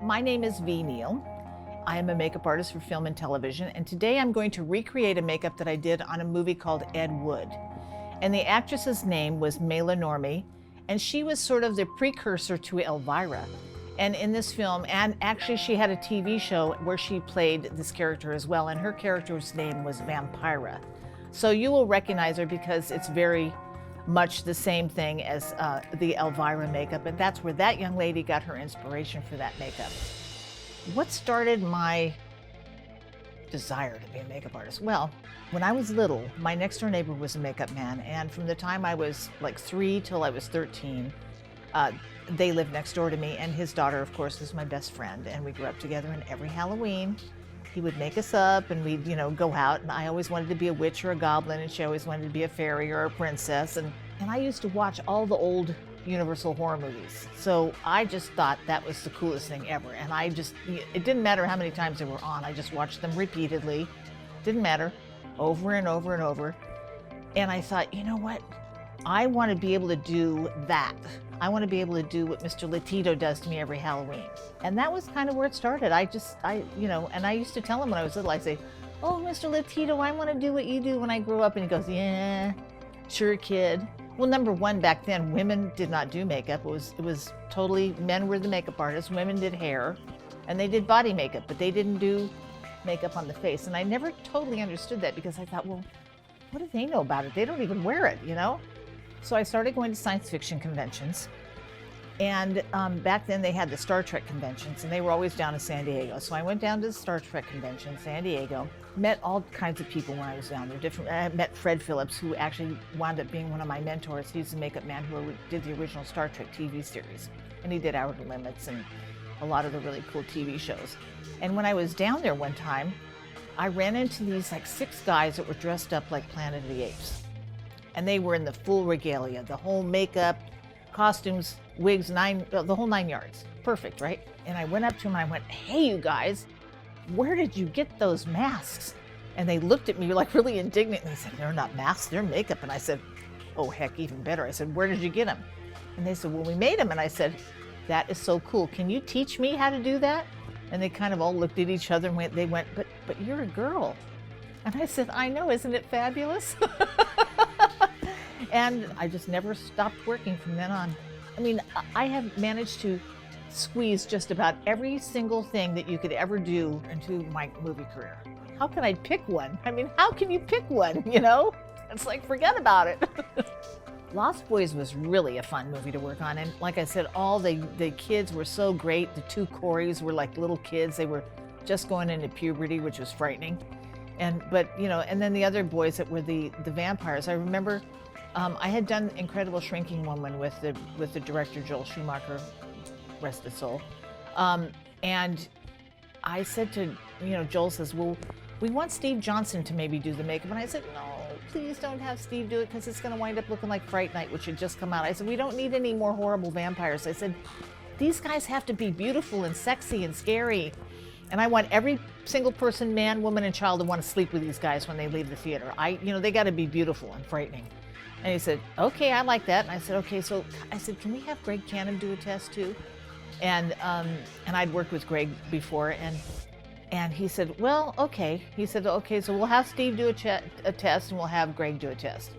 My name is Neill. I am a makeup artist for film and television, and today I'm going to recreate a makeup that I did on a movie called Ed Wood. And the actress's name was Mela Normie, and she was sort of the precursor to Elvira. And in this film, and actually she had a TV show where she played this character as well, and her character's name was Vampira. So you will recognize her because it's very much the same thing as the Elvira makeup, and that's where that young lady got her inspiration for that makeup. What started my desire to be a makeup artist? Well, when I was little, my next door neighbor was a makeup man, and from the time I was like 3 till I was 13, they lived next door to me, and his daughter, of course, was my best friend, and we grew up together, and every Halloween, he would make us up, and we'd, go out, and I always wanted to be a witch or a goblin, and she always wanted to be a fairy or a princess, and I used to watch all the old Universal horror movies. So I just thought that was the coolest thing ever, and it didn't matter how many times they were on, I just watched them repeatedly, didn't matter, over and over and over, and I thought, you know what? I want to be able to do that. I want to be able to do what Mr. Latito does to me every Halloween. And that was kind of where it started. And I used to tell him when I was little, I'd say, oh, Mr. Latito, I want to do what you do when I grow up. And he goes, yeah, sure, kid. Well, number one, back then, women did not do makeup. It was totally, men were the makeup artists, women did hair, and they did body makeup, but they didn't do makeup on the face. And I never totally understood that because I thought, well, what do they know about it? They don't even wear it, So I started going to science fiction conventions, and back then they had the Star Trek conventions, and they were always down in San Diego. So I went down to the Star Trek convention in San Diego, met all kinds of people when I was down there. I met Fred Phillips, who actually wound up being one of my mentors. He's the makeup man who did the original Star Trek TV series, and he did Outer Limits and a lot of the really cool TV shows. And when I was down there one time, I ran into these like 6 guys that were dressed up like Planet of the Apes. And they were in the full regalia, the whole makeup, costumes, wigs, the whole 9 yards. Perfect, right? And I went up to them and I went, hey, you guys, where did you get those masks? And they looked at me like really indignant and they said, they're not masks, they're makeup. And I said, oh, heck, even better. I said, where did you get them? And they said, well, we made them. And I said, that is so cool. Can you teach me how to do that? And they kind of all looked at each other and went, but you're a girl. And I said, I know, isn't it fabulous? And I just never stopped working from then on. I mean, I have managed to squeeze just about every single thing that you could ever do into my movie career. How can I pick one? I mean, how can you pick one, It's like, forget about it. Lost Boys was really a fun movie to work on. And like I said, all the kids were so great. The 2 Coreys were like little kids. They were just going into puberty, which was frightening. And then the other boys that were the vampires. I remember I had done Incredible Shrinking Woman with the director Joel Schumacher, rest his soul. And I said to, Joel says, well, we want Steve Johnson to maybe do the makeup. And I said, no, please don't have Steve do it because it's going to wind up looking like Fright Night, which had just come out. I said, we don't need any more horrible vampires. I said, these guys have to be beautiful and sexy and scary. And I want every single person, man, woman, and child to want to sleep with these guys when they leave the theater. They got to be beautiful and frightening. And he said, okay, I like that. And I said, okay, so I said, can we have Greg Cannon do a test too? And I'd worked with Greg before, and he said, well, okay. He said, okay, so we'll have Steve do a test, and we'll have Greg do a test.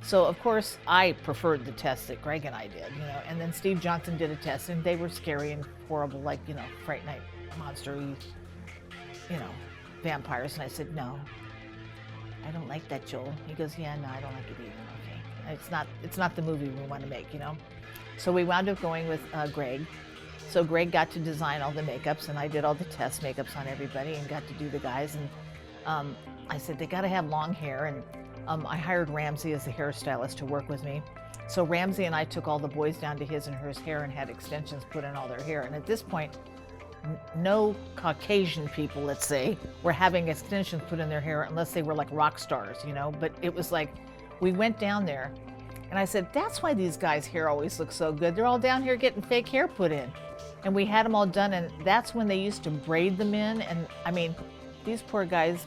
So of course, I preferred the test that Greg and I did, and then Steve Johnson did a test, and they were scary and horrible, like, Fright Night monster-y, vampires. And I said, no, I don't like that, Joel. He goes, yeah, no, I don't like it either. Okay, it's not the movie we want to make, So we wound up going with Greg. So Greg got to design all the makeups, and I did all the test makeups on everybody and got to do the guys. And I said, they got to have long hair. And I hired Ramsey as the hairstylist to work with me. So Ramsey and I took all the boys down to his and hers hair and had extensions put in all their hair. And at this point, no Caucasian people, let's say, were having extensions put in their hair unless they were like rock stars, But it was like, we went down there, and I said, that's why these guys' hair always looks so good. They're all down here getting fake hair put in. And we had them all done, and that's when they used to braid them in. And I mean, these poor guys,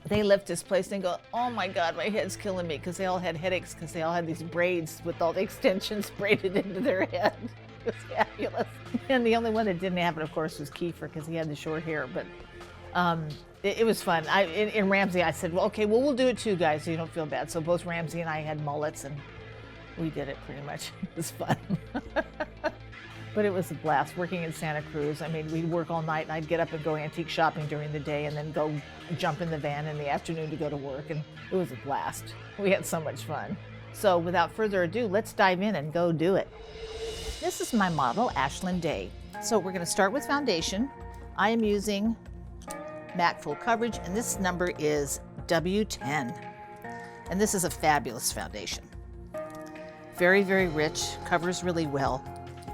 they left this place and go, oh my God, my head's killing me, because they all had headaches because they all had these braids with all the extensions braided into their head. It was fabulous. And the only one that didn't happen, of course, was Kiefer because he had the short hair. But it was fun. In Ramsey, I said, well, okay, well, we'll do it too, guys, so you don't feel bad. So both Ramsey and I had mullets, and we did it pretty much. It was fun. But it was a blast working in Santa Cruz. I mean, we'd work all night, and I'd get up and go antique shopping during the day and then go jump in the van in the afternoon to go to work, and it was a blast. We had so much fun. So without further ado, let's dive in and go do it. This is my model, Ashlyn Day. So we're gonna start with foundation. I am using MAC Full Coverage, and this number is W10. And this is a fabulous foundation. Very, very rich, covers really well,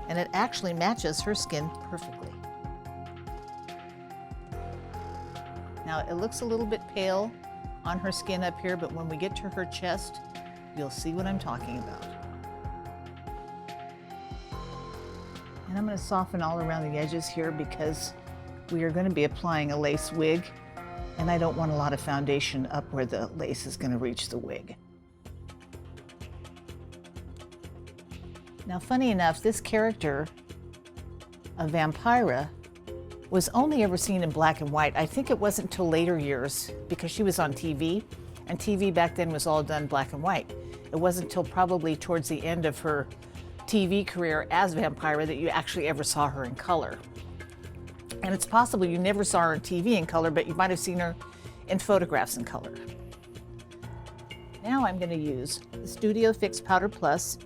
and it actually matches her skin perfectly. Now it looks a little bit pale on her skin up here, but when we get to her chest, you'll see what I'm talking about. And I'm going to soften all around the edges here because we are going to be applying a lace wig, and I don't want a lot of foundation up where the lace is going to reach the wig. Now, funny enough, this character of Vampira was only ever seen in black and white. I think it wasn't until later years because she was on TV, and TV back then was all done black and white. It wasn't until probably towards the end of her TV career as Vampira that you actually ever saw her in color. And it's possible you never saw her on TV in color, but you might have seen her in photographs in color. Now I'm going to use the Studio Fix Powder Plus,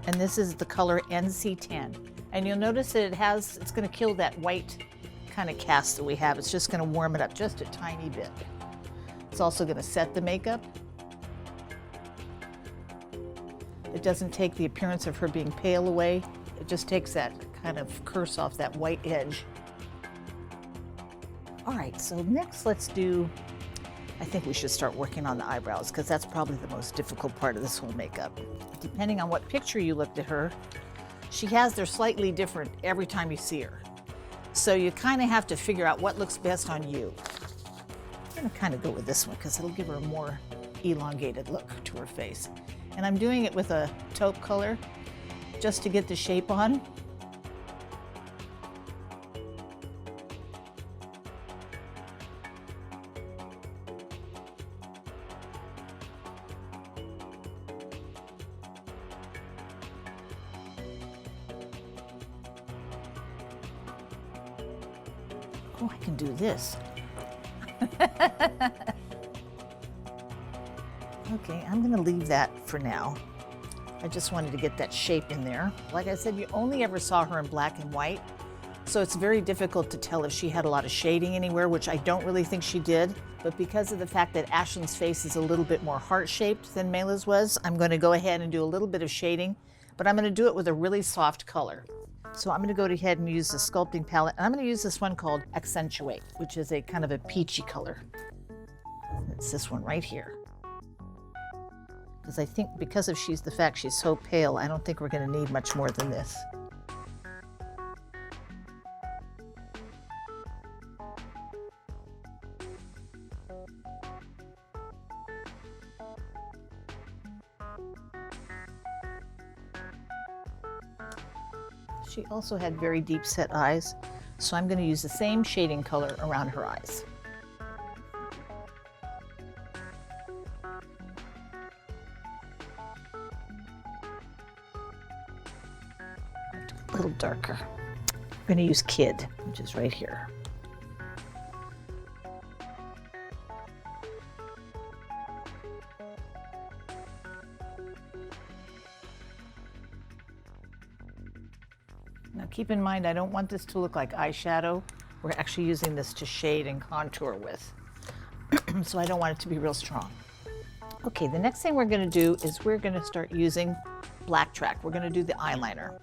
and this is the color NC10. And you'll notice that it's going to kill that white kind of cast that we have. It's just going to warm it up just a tiny bit. It's also going to set the makeup. It doesn't take the appearance of her being pale away. It just takes that kind of curse off that white edge. All right, so next I think we should start working on the eyebrows because that's probably the most difficult part of this whole makeup. Depending on what picture you looked at her, they're slightly different every time you see her. So you kind of have to figure out what looks best on you. I'm gonna kind of go with this one because it'll give her a more elongated look to her face. And I'm doing it with a taupe color just to get the shape on. Oh, I can do this. Okay, I'm gonna leave that for now. I just wanted to get that shape in there. Like I said, you only ever saw her in black and white, so it's very difficult to tell if she had a lot of shading anywhere, which I don't really think she did. But because of the fact that Ashlyn's face is a little bit more heart-shaped than Mayla's was, I'm gonna go ahead and do a little bit of shading, but I'm gonna do it with a really soft color. So I'm gonna go ahead and use the sculpting palette, and I'm gonna use this one called Accentuate, which is a kind of a peachy color. It's this one right here. Because I think because of the fact she's so pale, I don't think we're gonna need much more than this. She also had very deep set eyes, so I'm going to use the same shading color around her eyes. A little darker. I'm going to use Kid, which is right here. Now keep in mind, I don't want this to look like eyeshadow. We're actually using this to shade and contour with. So I don't want it to be real strong. Okay, the next thing we're gonna do is we're gonna start using Black Track. We're gonna do the eyeliner.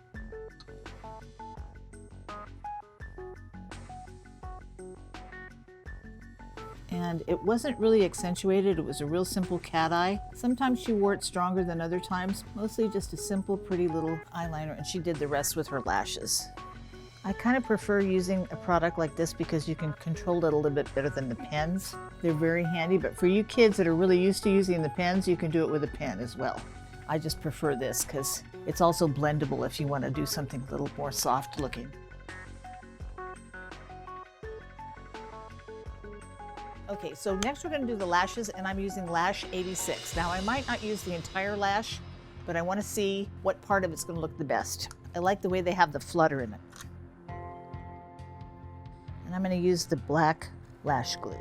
And it wasn't really accentuated, it was a real simple cat eye. Sometimes she wore it stronger than other times, mostly just a simple, pretty little eyeliner, and she did the rest with her lashes. I kind of prefer using a product like this because you can control it a little bit better than the pens. They're very handy, but for you kids that are really used to using the pens, you can do it with a pen as well. I just prefer this because It's also blendable if you want to do something a little more soft looking. Okay, so next we're going to do the lashes, and I'm using lash 86. Now I might not use the entire lash, but I want to see what part of it's going to look the best. I like the way they have the flutter in it. And I'm going to use the black lash glue.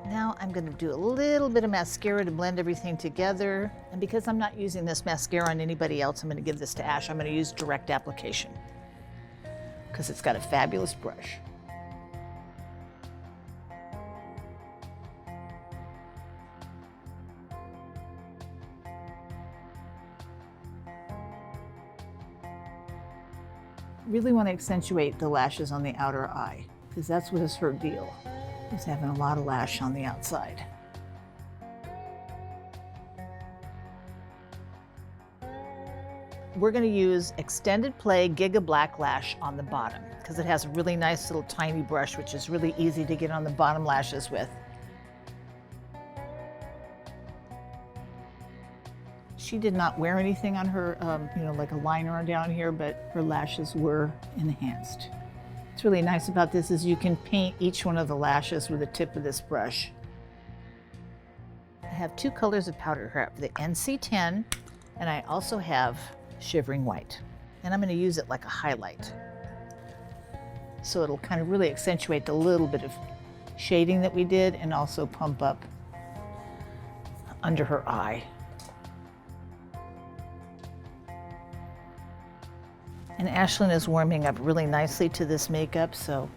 Now I'm going to do a little bit of mascara to blend everything together. And because I'm not using this mascara on anybody else, I'm going to give this to Ash. I'm going to use direct application because it's got a fabulous brush. Really want to accentuate the lashes on the outer eye because that's what is her deal. Is having a lot of lash on the outside. We're going to use Extended Play Giga Black Lash on the bottom because it has a really nice little tiny brush, which is really easy to get on the bottom lashes with. She did not wear anything on her, like a liner down here, but her lashes were enhanced. What's really nice about this is you can paint each one of the lashes with the tip of this brush. I have two colors of powder. I have the NC10 and I also have Shivering White. And I'm going to use it like a highlight. So it'll kind of really accentuate the little bit of shading that we did and also pump up under her eye. And Ashlyn is warming up really nicely to this makeup, so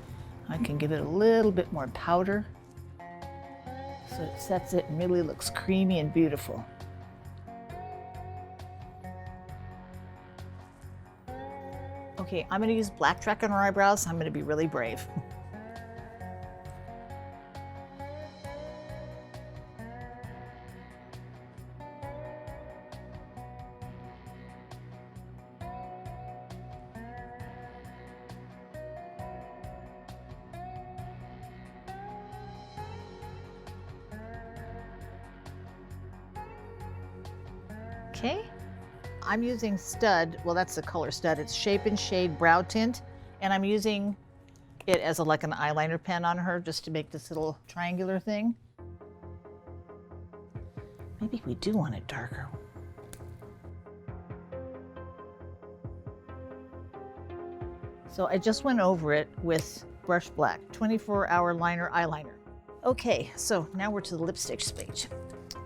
I can give it a little bit more powder. So it sets it and really looks creamy and beautiful. Okay, I'm gonna use black track on her eyebrows. I'm gonna be really brave. Okay, I'm using Stud, well that's the color Stud, it's Shape and Shade Brow Tint, and I'm using it as like an eyeliner pen on her just to make this little triangular thing. Maybe we do want it darker. So I just went over it with Brush Black, 24-hour liner eyeliner. Okay, so now we're to the lipstick stage.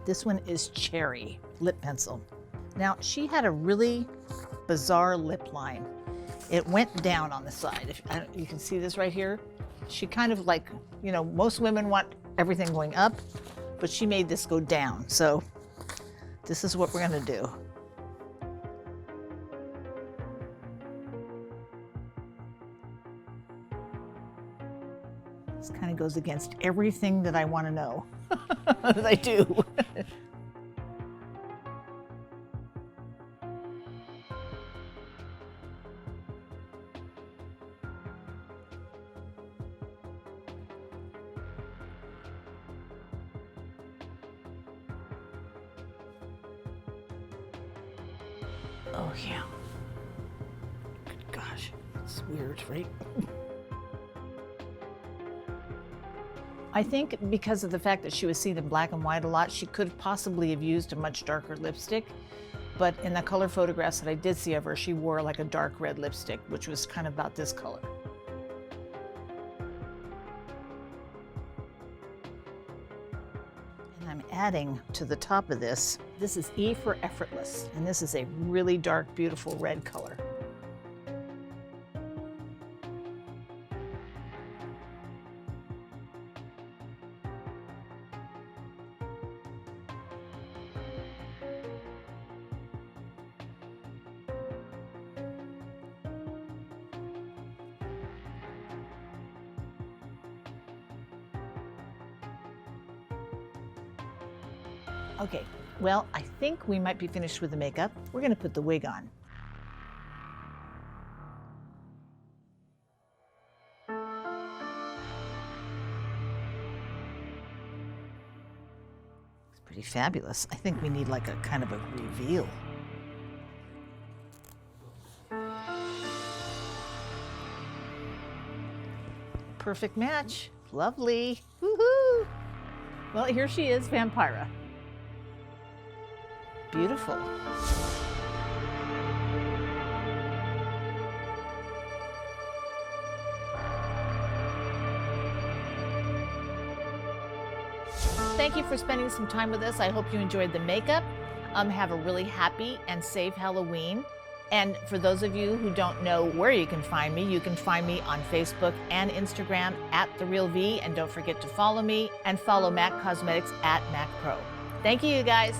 This one is Cherry Lip Pencil. Now, she had a really bizarre lip line. It went down on the side. You can see this right here. She kind of like, most women want everything going up, but she made this go down. So this is what we're gonna do. This kind of goes against everything that I want to know that I do. Oh yeah. Good gosh, it's weird, right? I think because of the fact that she was seen in black and white a lot, she could possibly have used a much darker lipstick. But in the color photographs that I did see of her, she wore like a dark red lipstick, which was kind of about this color. And I'm adding to the top of this, this is E for Effortless, and this is a really dark, beautiful red color. Okay, well, I think we might be finished with the makeup. We're gonna put the wig on. pretty fabulous. I think we need like a kind of a reveal. Perfect match. Lovely. Woohoo! Well, here she is, Vampira. Beautiful. Thank you for spending some time with us. I hope you enjoyed the makeup. Have a really happy and safe Halloween. And for those of you who don't know where you can find me on Facebook and Instagram @TheRealV. And don't forget to follow me and follow MAC Cosmetics @MacPro. Thank you, you guys.